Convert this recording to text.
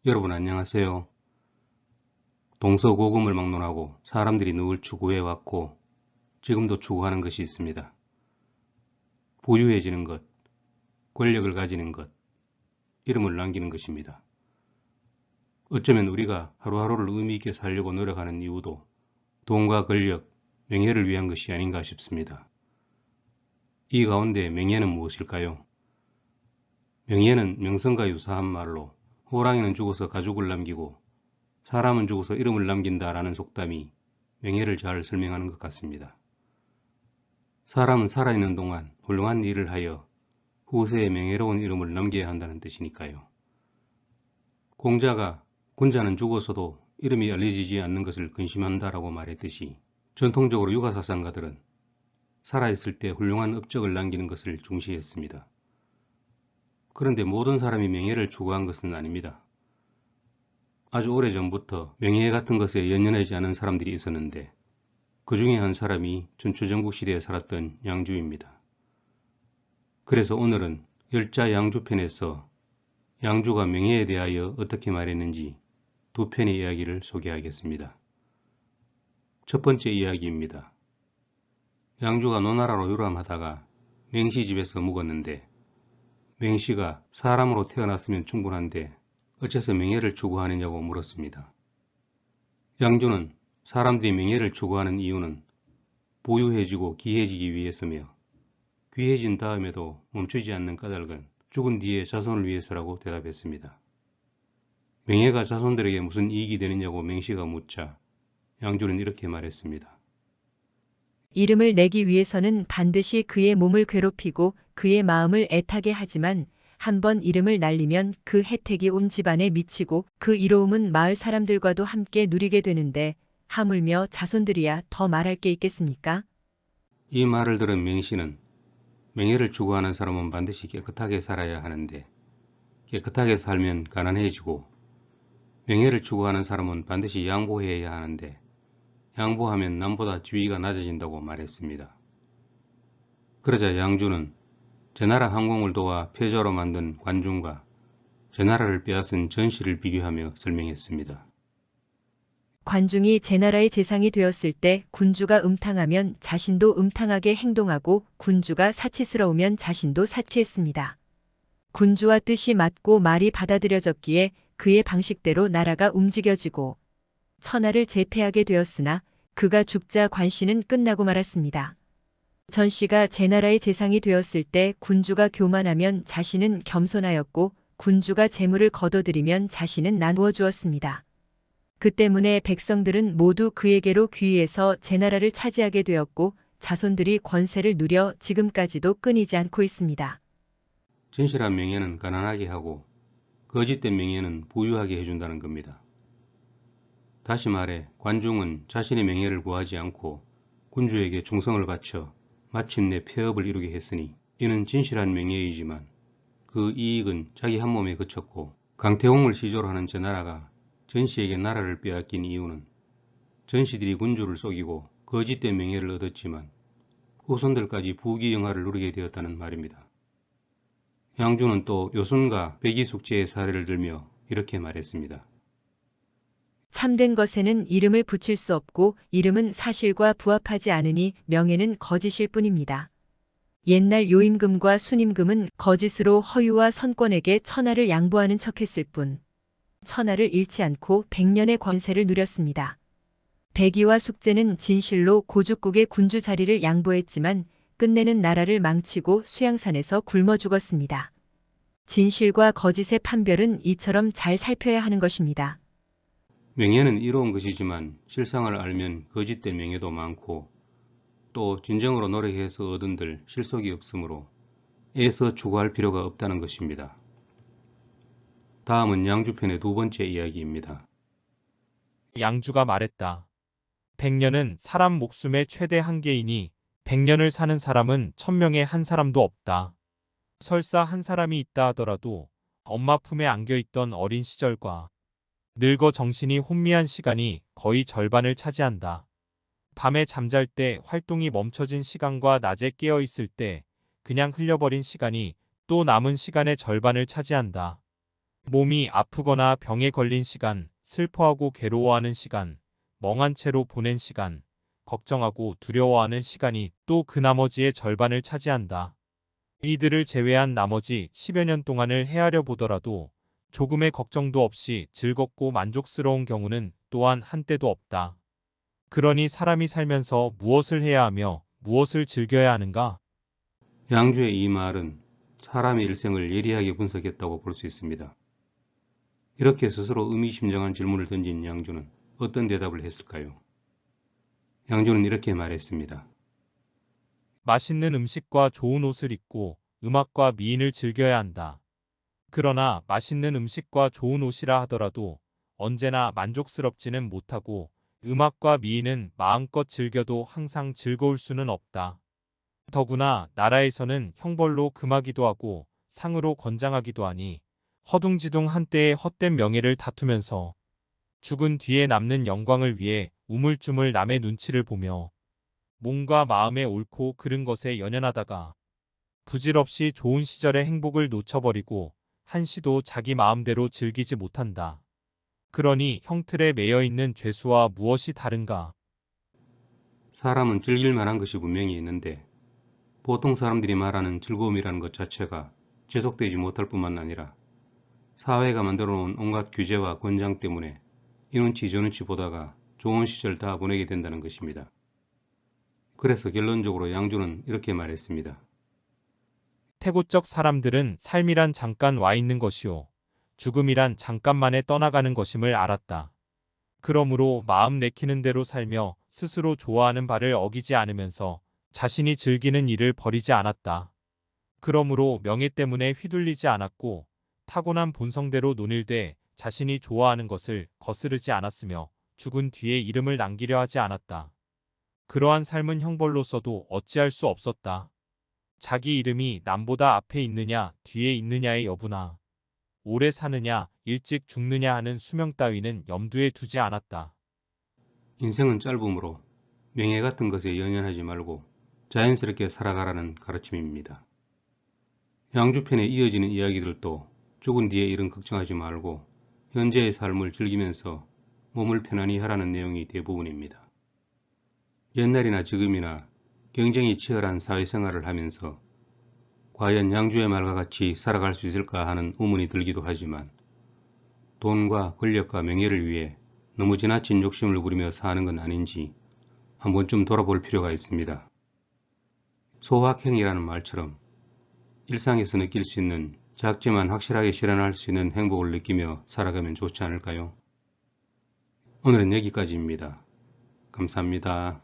여러분 안녕하세요. 동서고금을 막론하고 사람들이 늘 추구해왔고 지금도 추구하는 것이 있습니다. 부유해지는 것, 권력을 가지는 것, 이름을 남기는 것입니다. 어쩌면 우리가 하루하루를 의미 있게 살려고 노력하는 이유도 돈과 권력, 명예를 위한 것이 아닌가 싶습니다. 이 가운데 명예는 무엇일까요? 명예는 명성과 유사한 말로 호랑이는 죽어서 가죽을 남기고 사람은 죽어서 이름을 남긴다라는 속담이 명예를 잘 설명하는 것 같습니다. 사람은 살아있는 동안 훌륭한 일을 하여 후세에 명예로운 이름을 남겨야 한다는 뜻이니까요. 공자가 군자는 죽어서도 이름이 알려지지 않는 것을 근심한다라고 말했듯이 전통적으로 유가사상가들은 살아있을 때 훌륭한 업적을 남기는 것을 중시했습니다. 그런데 모든 사람이 명예를 추구한 것은 아닙니다. 아주 오래전부터 명예 같은 것에 연연하지 않은 사람들이 있었는데 그 중에 한 사람이 전초전국 시대에 살았던 양주입니다. 그래서 오늘은 열자 양주편에서 양주가 명예에 대하여 어떻게 말했는지 두 편의 이야기를 소개하겠습니다. 첫 번째 이야기입니다. 양주가 노나라로 유람하다가 맹시 집에서 묵었는데 맹시가 사람으로 태어났으면 충분한데 어째서 명예를 추구하느냐고 물었습니다. 양주는 사람들이 명예를 추구하는 이유는 부유해지고 귀해지기 위해서며 귀해진 다음에도 멈추지 않는 까닭은 죽은 뒤에 자손을 위해서라고 대답했습니다. 명예가 자손들에게 무슨 이익이 되느냐고 맹시가 묻자 양주는 이렇게 말했습니다. 이름을 내기 위해서는 반드시 그의 몸을 괴롭히고 그의 마음을 애타게 하지만 한번 이름을 날리면 그 혜택이 온 집안에 미치고 그 이로움은 마을 사람들과도 함께 누리게 되는데 하물며 자손들이야 더 말할 게 있겠습니까? 이 말을 들은 맹시는 명예를 추구하는 사람은 반드시 깨끗하게 살아야 하는데 깨끗하게 살면 가난해지고 명예를 추구하는 사람은 반드시 양보해야 하는데 양보하면 남보다 지위가 낮아진다고 말했습니다. 그러자 양주는 제나라 항공을 도와 패자로 만든 관중과 제나라를 빼앗은 전시를 비교하며 설명했습니다. 관중이 제나라의 재상이 되었을 때 군주가 음탕하면 자신도 음탕하게 행동하고 군주가 사치스러우면 자신도 사치했습니다. 군주와 뜻이 맞고 말이 받아들여졌기에 그의 방식대로 나라가 움직여지고 천하를 제패하게 되었으나 그가 죽자 관시는 끝나고 말았습니다. 전씨가 제나라의 재상이 되었을 때 군주가 교만하면 자신은 겸손하였고 군주가 재물을 거둬들이면 자신은 나누어 주었습니다. 그 때문에 백성들은 모두 그에게로 귀의해서 제나라를 차지하게 되었고 자손들이 권세를 누려 지금까지도 끊이지 않고 있습니다. 진실한 명예는 가난하게 하고 거짓된 명예는 부유하게 해준다는 겁니다. 다시 말해 관중은 자신의 명예를 구하지 않고 군주에게 충성을 바쳐 마침내 폐업을 이루게 했으니 이는 진실한 명예이지만 그 이익은 자기 한 몸에 그쳤고 강태공을 시조로 하는 제나라가 전씨에게 나라를 빼앗긴 이유는 전씨들이 군주를 속이고 거짓된 명예를 얻었지만 후손들까지 부귀영화를 누리게 되었다는 말입니다. 양주는 또 요순과 백이숙제의 사례를 들며 이렇게 말했습니다. 참된 것에는 이름을 붙일 수 없고 이름은 사실과 부합하지 않으니 명예는 거짓일 뿐입니다. 옛날 요임금과 순임금은 거짓으로 허유와 선권에게 천하를 양보하는 척했을 뿐 천하를 잃지 않고 100년의 권세를 누렸습니다. 백이와 숙제는 진실로 고죽국의 군주 자리를 양보했지만 끝내는 나라를 망치고 수양산에서 굶어 죽었습니다. 진실과 거짓의 판별은 이처럼 잘 살펴야 하는 것입니다. 명예는 이로운 것이지만 실상을 알면 거짓된 명예도 많고 또 진정으로 노력해서 얻은들 실속이 없으므로 애써 추구할 필요가 없다는 것입니다. 다음은 양주편의 두 번째 이야기입니다. 양주가 말했다. 100년은 사람 목숨의 최대 한계이니 100년을 사는 사람은 1000명에 한 사람도 없다. 설사 한 사람이 있다 하더라도 엄마 품에 안겨있던 어린 시절과 늙어 정신이 혼미한 시간이 거의 절반을 차지한다. 밤에 잠잘 때 활동이 멈춰진 시간과 낮에 깨어 있을 때 그냥 흘려버린 시간이 또 남은 시간의 절반을 차지한다. 몸이 아프거나 병에 걸린 시간, 슬퍼하고 괴로워하는 시간, 멍한 채로 보낸 시간, 걱정하고 두려워하는 시간이 또 그 나머지의 절반을 차지한다. 이들을 제외한 나머지 10여 년 동안을 헤아려 보더라도 조금의 걱정도 없이 즐겁고 만족스러운 경우는 또한 한때도 없다. 그러니 사람이 살면서 무엇을 해야 하며 무엇을 즐겨야 하는가? 양주의 이 말은 사람의 일생을 예리하게 분석했다고 볼 수 있습니다. 이렇게 스스로 의미심장한 질문을 던진 양주는 어떤 대답을 했을까요? 양주는 이렇게 말했습니다. 맛있는 음식과 좋은 옷을 입고 음악과 미인을 즐겨야 한다. 그러나 맛있는 음식과 좋은 옷이라 하더라도 언제나 만족스럽지는 못하고 음악과 미인은 마음껏 즐겨도 항상 즐거울 수는 없다. 더구나 나라에서는 형벌로 금하기도 하고 상으로 권장하기도 하니 허둥지둥 한때의 헛된 명예를 다투면서 죽은 뒤에 남는 영광을 위해 우물쭈물 남의 눈치를 보며 몸과 마음에 옳고 그른 것에 연연하다가 부질없이 좋은 시절의 행복을 놓쳐버리고 한시도 자기 마음대로 즐기지 못한다. 그러니 형틀에 매여 있는 죄수와 무엇이 다른가? 사람은 즐길 만한 것이 분명히 있는데 보통 사람들이 말하는 즐거움이라는 것 자체가 지속되지 못할 뿐만 아니라 사회가 만들어 놓은 온갖 규제와 권장 때문에 이눈치 저눈치 보다가 좋은 시절 다 보내게 된다는 것입니다. 그래서 결론적으로 양주는 이렇게 말했습니다. 태고적 사람들은 삶이란 잠깐 와 있는 것이요. 죽음이란 잠깐만에 떠나가는 것임을 알았다. 그러므로 마음 내키는 대로 살며 스스로 좋아하는 바를 어기지 않으면서 자신이 즐기는 일을 버리지 않았다. 그러므로 명예 때문에 휘둘리지 않았고 타고난 본성대로 논일돼 자신이 좋아하는 것을 거스르지 않았으며 죽은 뒤에 이름을 남기려 하지 않았다. 그러한 삶은 형벌로서도 어찌할 수 없었다. 자기 이름이 남보다 앞에 있느냐 뒤에 있느냐의 여부나 오래 사느냐 일찍 죽느냐 하는 수명 따위는 염두에 두지 않았다. 인생은 짧으므로 명예 같은 것에 연연하지 말고 자연스럽게 살아가라는 가르침입니다. 양주편에 이어지는 이야기들도 죽은 뒤의 일은 걱정하지 말고 현재의 삶을 즐기면서 몸을 편안히 하라는 내용이 대부분입니다. 옛날이나 지금이나 경쟁이 치열한 사회생활을 하면서 과연 양주의 말과 같이 살아갈 수 있을까 하는 의문이 들기도 하지만 돈과 권력과 명예를 위해 너무 지나친 욕심을 부리며 사는 건 아닌지 한 번쯤 돌아볼 필요가 있습니다. 소확행이라는 말처럼 일상에서 느낄 수 있는 작지만 확실하게 실현할 수 있는 행복을 느끼며 살아가면 좋지 않을까요? 오늘은 여기까지입니다. 감사합니다.